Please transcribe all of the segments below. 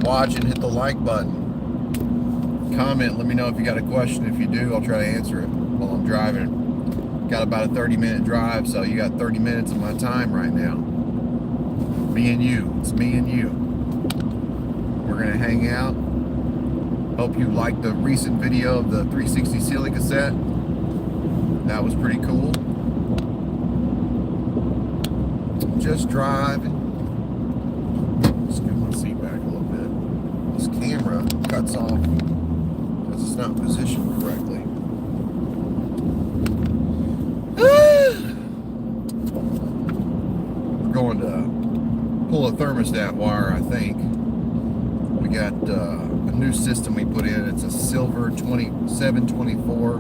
watching, hit the like button. Comment, let me know if you got a question. If you do, I'll try to answer it while I'm driving. Got about a 30-minute drive, so you got 30 minutes of my time right now. Me and you. It's me and you. We're going to hang out. Hope you liked the recent video of the 360 ceiling cassette. That was pretty cool. Just driving. Let's get my seat back a little bit. This camera cuts off because it's not positioned correctly. We're going to pull a thermostat wire, I think. We got a new system we put in. It's a silver 2724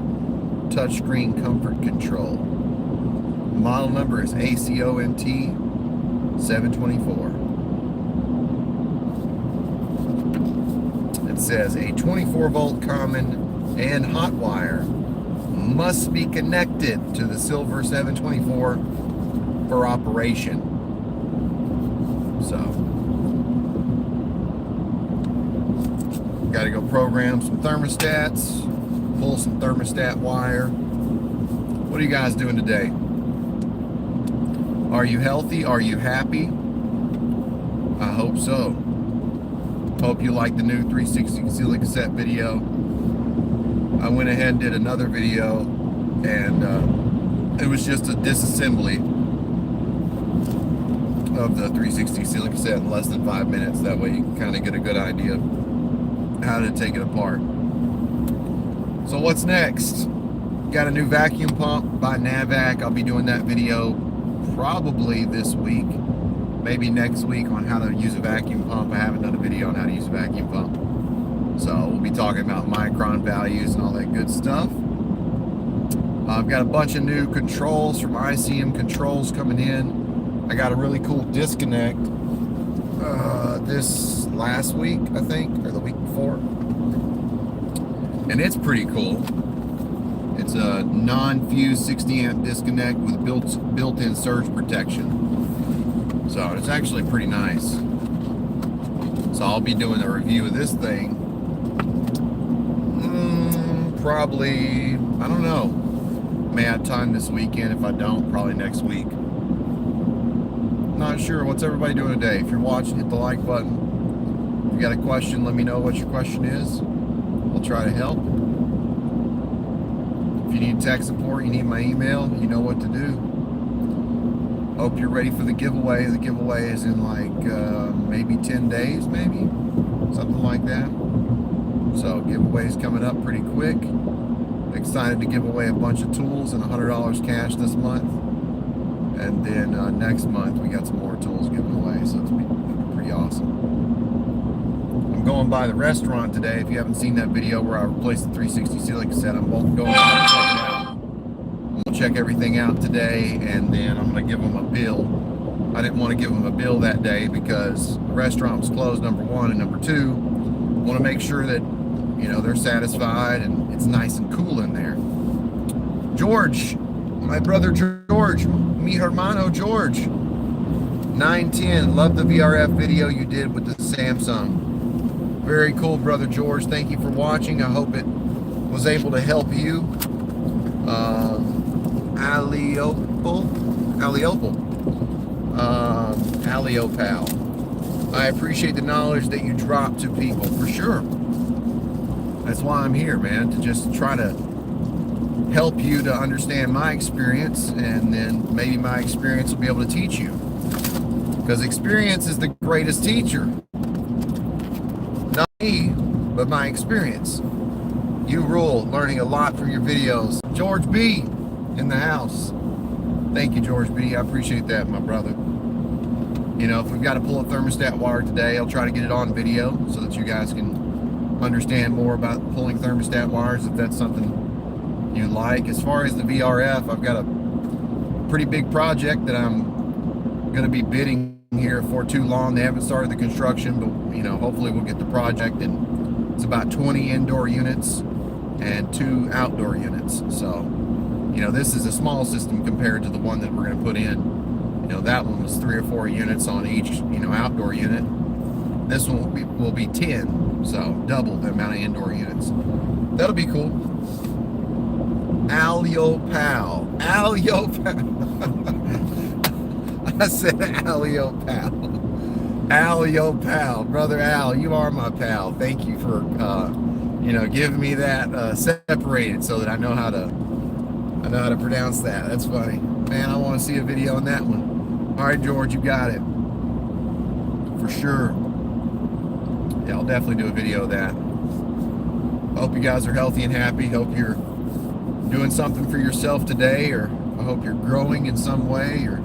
touchscreen comfort control. Model number is ACONT 724. It says a 24 volt common and hot wire must be connected to the silver 724 for operation. So, got to go program some thermostats, pull some thermostat wire. What are you guys doing today? Are you healthy? Are you happy? I hope so. Hope you like the new 360 ceiling cassette video. I went ahead and did another video, and it was just a disassembly of the 360 ceiling cassette in less than 5 minutes. That way you can kind of get a good idea of how to take it apart. So what's next? Got a new vacuum pump by Navac. I'll be doing that video probably this week, maybe next week, on how to use a vacuum pump. I haven't done a video on how to use a vacuum pump. So we'll be talking about micron values and all that good stuff. I've got a bunch of new controls from ICM Controls coming in. I got a really cool disconnect this last week, I think, or the week before. And it's pretty cool. It's a non-fused 60 amp disconnect with built-in surge protection. So it's actually pretty nice. So I'll be doing a review of this thing. Probably, I don't know. May have time this weekend. If I don't, probably next week. Not sure. What's everybody doing today? If you're watching, hit the like button. If you got a question, let me know what your question is. I'll try to help. If you need tech support, you need my email, you know what to do. Hope you're ready for the giveaway. The giveaway is in like maybe 10 days, maybe something like that. So giveaway's coming up pretty quick. Excited to give away a bunch of tools and $100 cash this month. And then next month we got some more tools given away, so it's pretty awesome. I'm going by the restaurant today. If you haven't seen that video where I replaced the 360 ceiling cassette, I'm going to check it out. We'll check everything out today, and then I'm going to give them a bill. I didn't want to give them a bill that day because the restaurant was closed, number one, and number two, I want to make sure that, you know, they're satisfied and it's nice and cool in there. George, my brother George, mi hermano George, 910, love the VRF video you did with the Samsung. Very cool, brother George. Thank you for watching. I hope it was able to help you. Aliopal. I appreciate the knowledge that you drop to people, for sure. That's why I'm here, man, to just try to help you to understand my experience, and then maybe my experience will be able to teach you. Because experience is the greatest teacher. Not me, but my experience. You rule, learning a lot from your videos. George B in the house. Thank you, George B. I appreciate that, my brother. You know, if we've got to pull a thermostat wire today, I'll try to get it on video so that you guys can understand more about pulling thermostat wires, if that's something you like. As far as the VRF, I've got a pretty big project that I'm going to be bidding here for too long. They haven't started the construction, but, you know, hopefully we'll get the project, and it's about 20 indoor units and 2 outdoor units. So, you know, this is a small system compared to the one that we're going to put in. You know, that one was 3 or 4 units on each, you know, outdoor unit. This one will be 10, so double the amount of indoor units. That'll be cool. Al Yo Pal. Al Yo Pal. I said Al Yo Pal. Al Yo Pal. Brother Al, you are my pal. Thank you for giving me that separated so that I know how to pronounce that. That's funny. Man, I want to see a video on that one. All right, George, you got it. For sure. Yeah, I'll definitely do a video of that. I hope you guys are healthy and happy. Hope you're doing something for yourself today, or I hope you're growing in some way, or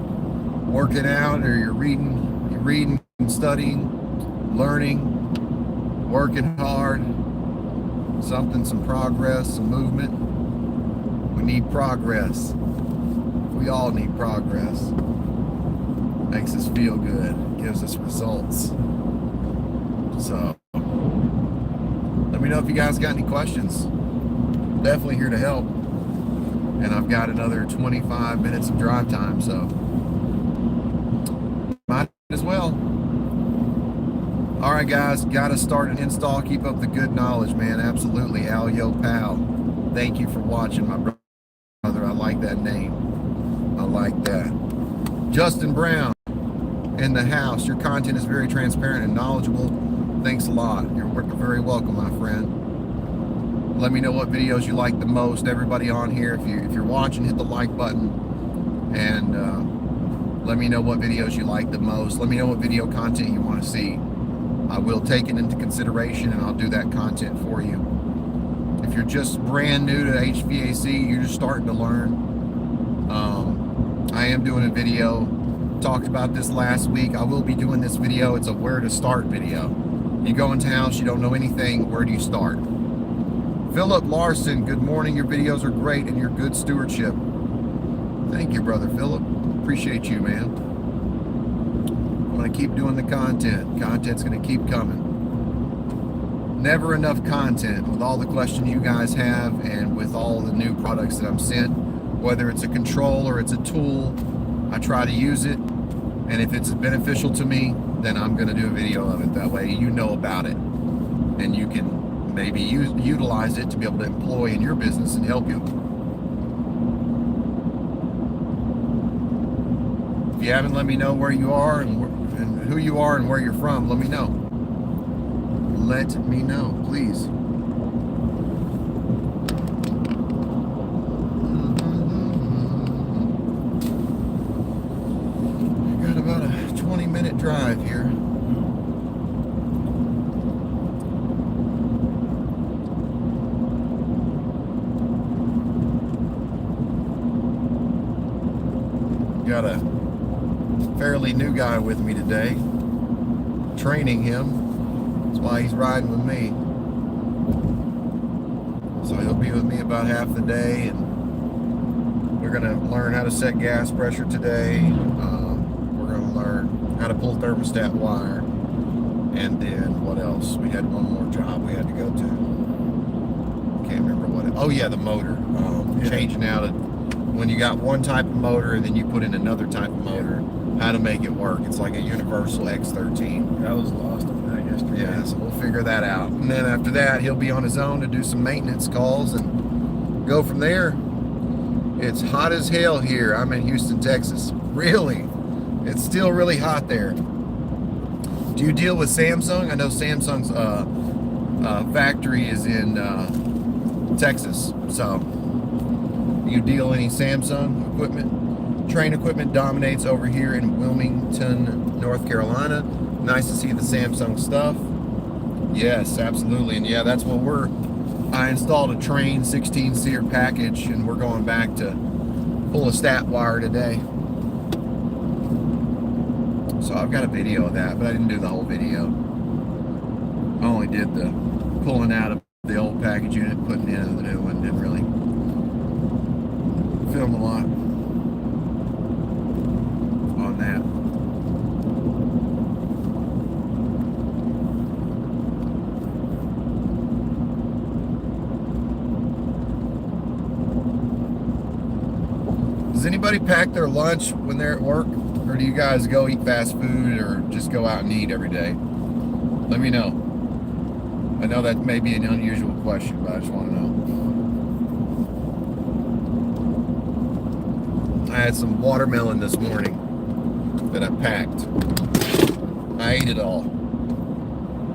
working out, or you're reading and studying, learning, working hard, some progress, some movement. We need progress. We all need progress. Makes us feel good, gives us results. So, let me know if you guys got any questions. Definitely here to help. And I've got another 25 minutes of drive time, so might as well. All right, guys, got to start an install. Keep up the good knowledge, man. Absolutely. Al Yo Pal. Thank you for watching, my brother. I like that name. I like that. Justin Brown in the house. Your content is very transparent and knowledgeable. Thanks a lot. You're very welcome, my friend. Let me know what videos you like the most. Everybody on here, if you're watching, hit the like button, and let me know what videos you like the most. Let me know what video content you want to see. I will take it into consideration, and I'll do that content for you. If you're just brand new to HVAC, you're just starting to learn, I am doing a video. Talked about this last week. I will be doing this video. It's a where to start video. You go into house, you don't know anything, where do you start? Philip Larson, good morning. Your videos are great and your good stewardship. Thank you, brother Philip. Appreciate you, man. I'm going to keep doing the content. Content's going to keep coming. Never enough content with all the questions you guys have and with all the new products that I'm sent. Whether it's a control or it's a tool, I try to use it. And if it's beneficial to me, then I'm going to do a video of it. That way you know about it. And you can maybe utilize it to be able to employ in your business and help you. If you haven't let me know where you are and who you are and where you're from, let me know. Let me know, please. Got about a 20-minute drive here. Got a fairly new guy with me today, training him. That's why he's riding with me. So he'll be with me about half the day, and we're gonna learn how to set gas pressure today. We're gonna learn how to pull thermostat wire, and then what else? We had one more job we had to go to. Can't remember what it. Oh yeah, the motor. Changing out when you got one type of motor and then you put in another type of motor, how to make it work. It's like a universal X13. I was lost on that yesterday. Yeah, so we'll figure that out. And then after that, he'll be on his own to do some maintenance calls and go from there. It's hot as hell here. I'm in Houston, Texas. Really? It's still really hot there. Do you deal with Samsung? I know Samsung's factory is in Texas, so you deal any Samsung equipment? Train equipment dominates over here in Wilmington, North Carolina. Nice to see the Samsung stuff. Yes, absolutely. And yeah, that's what I installed a Train 16 SEER package, and we're going back to pull a stat wire today. So I've got a video of that, but I didn't do the whole video. I only did the pulling out of the old package unit, putting in the new one. Didn't really film a lot on that. Does anybody pack their lunch when they're at work? Or do you guys go eat fast food or just go out and eat every day? Let me know. I know that may be an unusual question, but I just want to know. I had some watermelon this morning that I packed. I ate it all.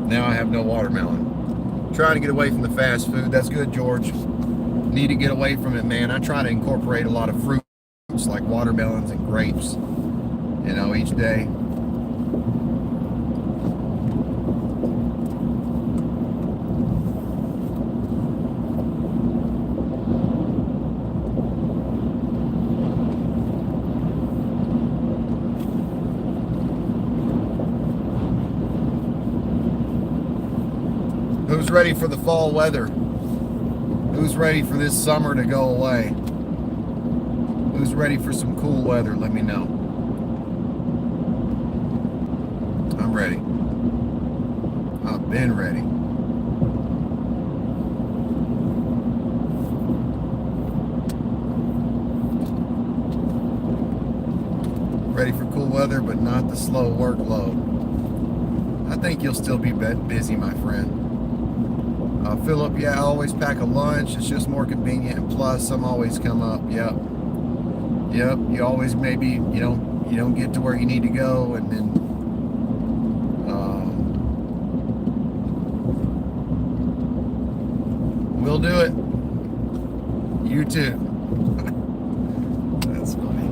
Now I have no watermelon. Trying to get away from the fast food. That's good, George. Need to get away from it, man. I try to incorporate a lot of fruits like watermelons and grapes, you know, each day. Who's ready for the fall weather? Who's ready for this summer to go away? Who's ready for some cool weather? Let me know. I'm ready. I've been ready. Ready for cool weather, but not the slow workload. I think you'll still be busy, my friend. Philip, yeah, I always pack a lunch. It's just more convenient, and plus some always come up. Yep. You always maybe you don't get to where you need to go, and then we'll do it. You too. That's funny.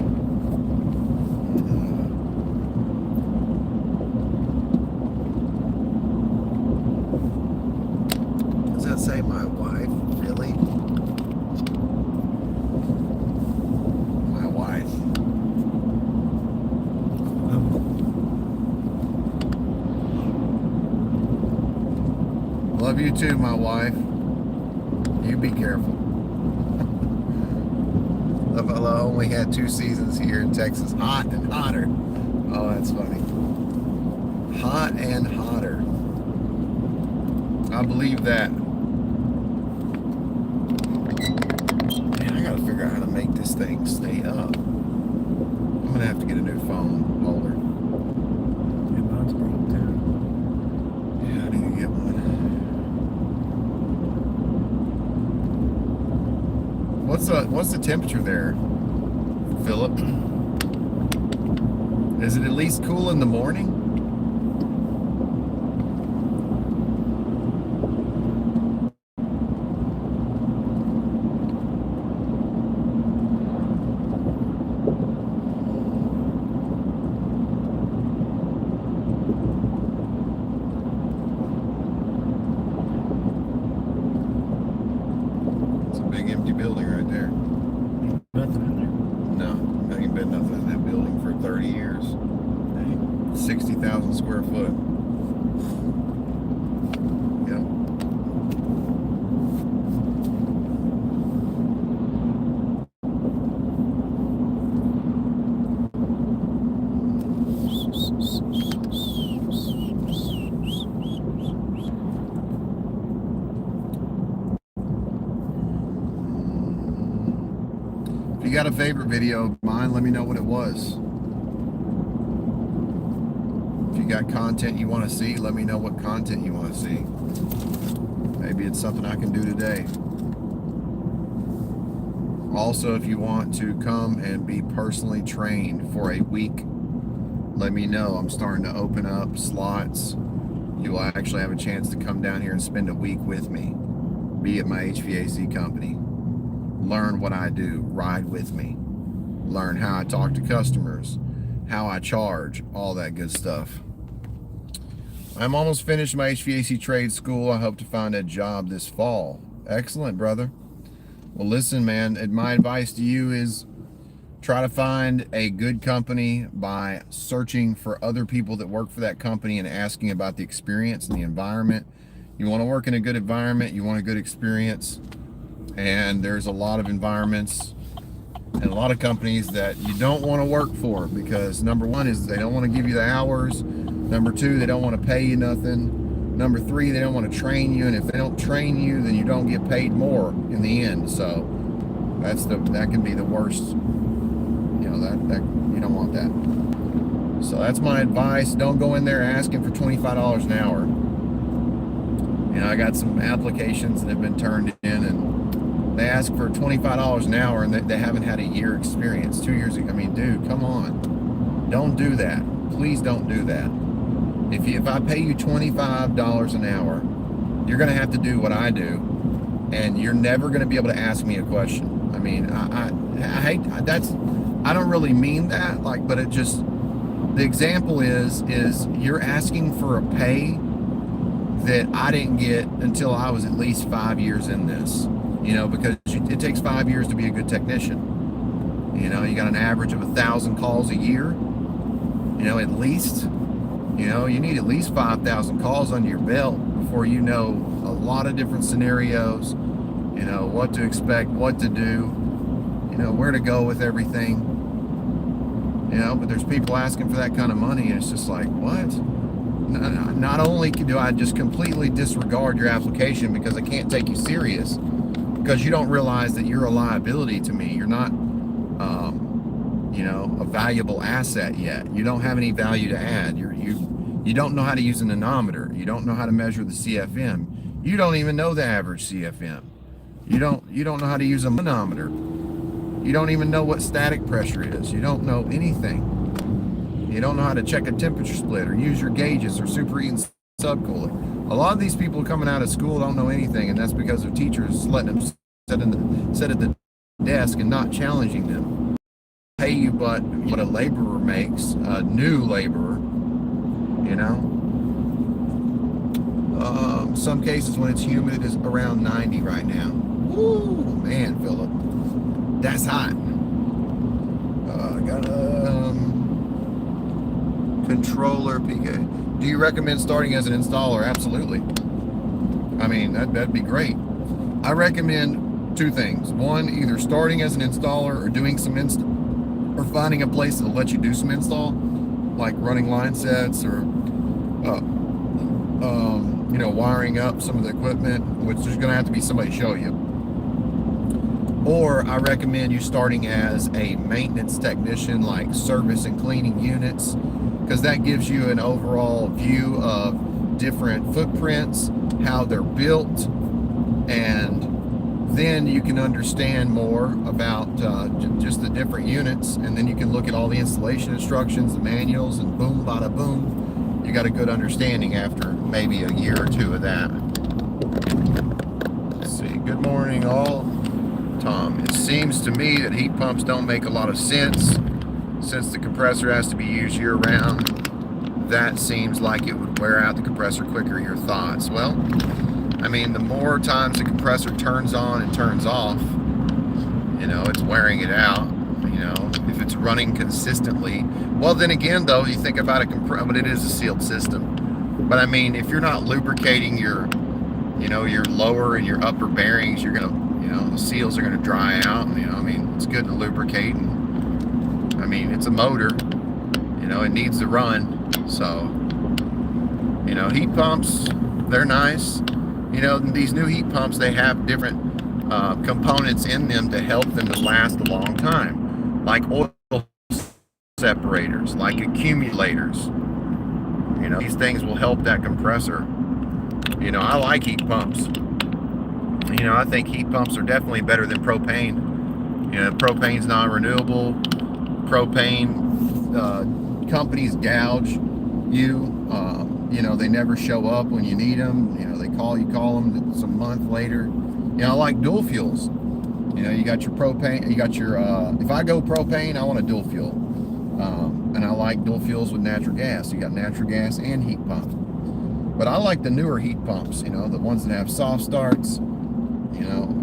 Does that say my wife? Really? My wife. Love you too, my wife. You be careful. I only had 2 seasons here in Texas. Hot and hotter. Oh, that's funny. Hot and hotter. I believe that. Man, I gotta figure out how to make this thing stay up. I'm gonna have to get a new phone holder. Yeah, mine's broke too. Yeah, I need to get one. What's the temperature there, Philip? Is it at least cool in the morning? It's a big empty building right there. Nothing in there. No, there ain't been nothing in that building for 30 years. Dang. 60,000 square foot. Yep. If you got a favorite video of mine, let me know what it was. If you got content you want to see, let me know what content you want to see. Maybe it's something I can do today. Also, if you want to come and be personally trained for a week, let me know. I'm starting to open up slots. You will actually have a chance to come down here and spend a week with me. Be at my HVAC company. Learn what I do. Ride with me. Learn how I talk to customers, how I charge, all that good stuff. I'm almost finished my HVAC trade school. I hope to find a job this fall. Excellent, brother. Well, listen, man, my advice to you is try to find a good company by searching for other people that work for that company and asking about the experience and the environment. You want to work in a good environment, you want a good experience, and there's a lot of environments and a lot of companies that you don't want to work for because number one is they don't want to give you the hours. Number two, they don't want to pay you nothing. Number three, they don't want to train you, and if they don't train you, then you don't get paid more in the end. So that can be the worst. You know, that you don't want that. So that's my advice. Don't go in there asking for $25 an hour. I got some applications that have been turned in, and they ask for $25 an hour, and they haven't had a year experience, 2 years ago. I mean, dude, come on. Don't do that. Please don't do that. If I pay you $25 an hour, you're going to have to do what I do, and you're never going to be able to ask me a question. I mean, I hate that's. I don't really mean that, like, but it just, the example is you're asking for a pay that I didn't get until I was at least 5 years in this, because it takes 5 years to be a good technician. You got an average of 1,000 calls a year, at least. You need at least 5,000 calls under your belt before you know a lot of different scenarios, what to expect, what to do, where to go with everything. But there's people asking for that kind of money, and it's just like, what? Not only do I just completely disregard your application because I can't take you serious, because you don't realize that you're a liability to me. You're not, a valuable asset yet. You don't have any value to add. You don't know how to use an anemometer. You don't know how to measure the CFM. You don't even know the average CFM. You don't know how to use a manometer. You don't even know what static pressure is. You don't know anything. You don't know how to check a temperature split or use your gauges or superheating subcooler. A lot of these people coming out of school don't know anything, and that's because their teachers letting them sit at the desk and not challenging them. Pay you but what a laborer makes, a new laborer, Some cases when it's humid is around 90 right now. Woo, man, Philip. That's hot. Got a controller PK. Do you recommend starting as an installer? Absolutely. I mean, that'd be great. I recommend two things. One, either starting as an installer or doing some or finding a place that'll let you do some install, like running line sets or wiring up some of the equipment, which there's going to have to be somebody to show you. Or I recommend you starting as a maintenance technician, like service and cleaning units, because that gives you an overall view of different footprints, how they're built, and then you can understand more about just the different units, and then you can look at all the installation instructions, the manuals, and boom, bada boom. You got a good understanding after maybe a year or two of that. Let's see. Good morning, all. Tom, it seems to me that heat pumps don't make a lot of sense since the compressor has to be used year-round. That seems like it would wear out the compressor quicker. Your thoughts? Well, I mean, the more times the compressor turns on and turns off, it's wearing it out. If it's running consistently. Well, then again, though, you think about a but it is a sealed system. But I mean, if you're not lubricating your lower and your upper bearings, you're gonna, the seals are gonna dry out. It's good to lubricate. And, it's a motor. It needs to run. So, heat pumps, they're nice. These new heat pumps, they have different components in them to help them to last a long time, like oil separators, like accumulators. These things will help that compressor. I like heat pumps. I think heat pumps are definitely better than propane. Propane's non-renewable. Propane companies gouge you. They never show up when you need them. They call them some month later. I like dual fuels. You got your propane, you got your, if I go propane, I want a dual fuel. And I like dual fuels with natural gas. You got natural gas and heat pump. But I like the newer heat pumps, the ones that have soft starts.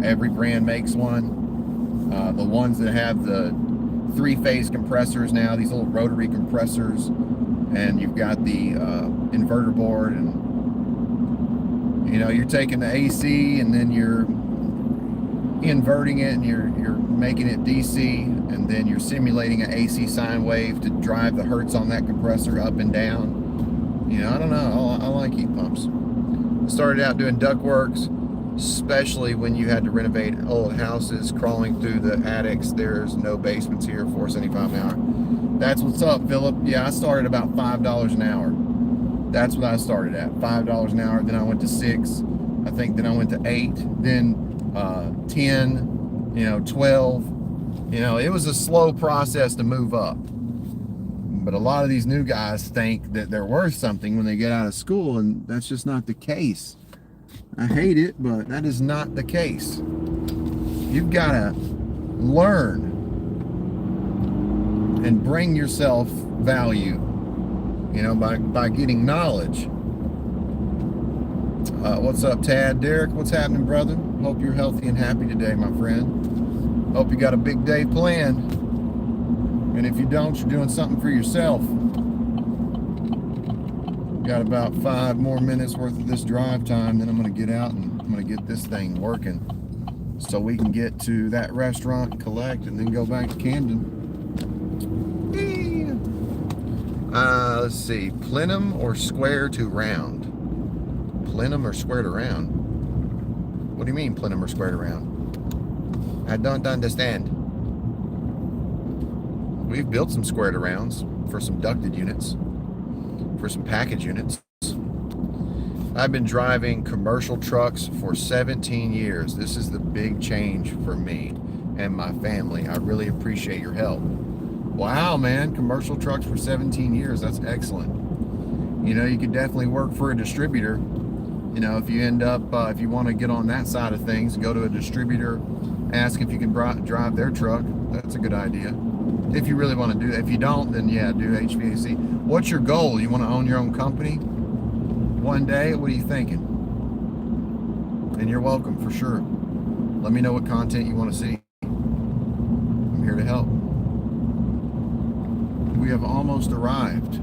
Every brand makes one. The ones that have the 3-phase compressors now, these little rotary compressors. And you've got the inverter board, and you're taking the AC and then you're inverting it and you're making it DC, and then you're simulating an AC sine wave to drive the hertz on that compressor up and down. I don't know. I like heat pumps. Started out doing ductworks, especially when you had to renovate old houses, crawling through the attics. There's no basements here, 475 an hour. That's what's up, Philip. Yeah, I started about $5 an hour. That's what I started at, $5 an hour. Then I went to $6, I think then I went to 8, then 10, 12. It was a slow process to move up. But a lot of these new guys think that they're worth something when they get out of school, and that's just not the case. I hate it, but that is not the case. You've got to learn and bring yourself value, by getting knowledge. What's up, Tad? Derek, what's happening, brother? Hope you're healthy and happy today, my friend. Hope you got a big day planned. And if you don't, you're doing something for yourself. Got about 5 more minutes worth of this drive time, then I'm going to get out and I'm going to get this thing working so we can get to that restaurant, collect, and then go back to Camden. Let's see, plenum or square to round? Plenum or square to round? What do you mean plenum or square to round? I don't understand. We've built some square to rounds for some ducted units, for some package units. I've been driving commercial trucks for 17 years. This is the big change for me and my family. I really appreciate your help. Wow, man, commercial trucks for 17 years. That's excellent. You could definitely work for a distributor. If you end up, if you want to get on that side of things, go to a distributor, ask if you can drive their truck. That's a good idea. If you really want to do that. If you don't, then yeah, do HVAC. What's your goal? You want to own your own company one day? What are you thinking? And you're welcome, for sure. Let me know what content you want to see. I'm here to help. We have almost arrived.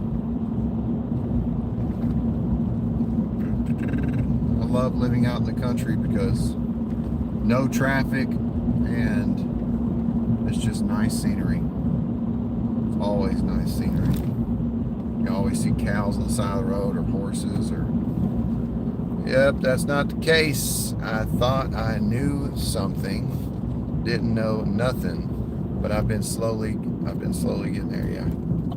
I love living out in the country because no traffic and it's just nice scenery. It's always nice scenery. You always see cows on the side of the road, or horses, or... Yep, that's not the case. I thought I knew something, didn't know nothing, but I've been slowly getting there.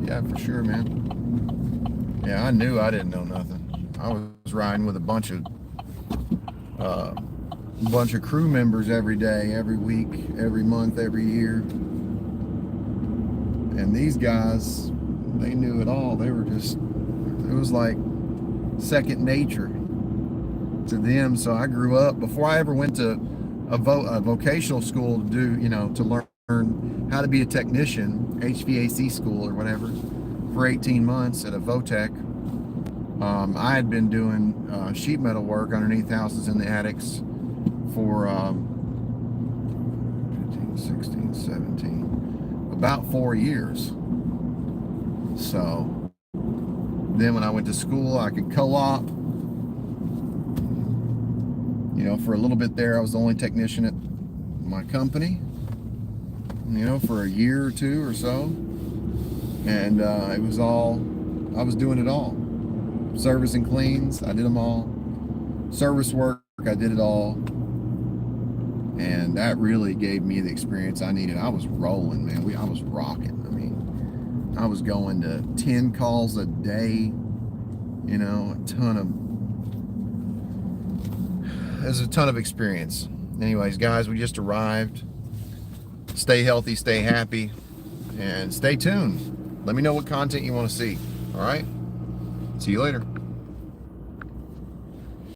Yeah, for sure, man. Yeah, I knew I didn't know nothing. I was riding with a bunch of crew members every day, every week, every month, every year. And these guys, they knew it all. They were just, it was like second nature to them. So I grew up, before I ever went to a vocational school to do, to learn how to be a technician, HVAC school or whatever, for 18 months at a Votech. I had been doing sheet metal work underneath houses in the attics for 15, 16, 17, about 4 years. So then when I went to school, I could co-op. For a little bit there, I was the only technician at my company, for a year or two or so. And it was all, I was doing it all. Service and cleans, I did them all. Service work, I did it all. And that really gave me the experience I needed. I was rolling, man. I was rocking. I mean, I was going to 10 calls a day, there's a ton of experience. Anyways, guys, we just arrived. Stay healthy, stay happy, and stay tuned. Let me know what content you want to see. All right? See you later.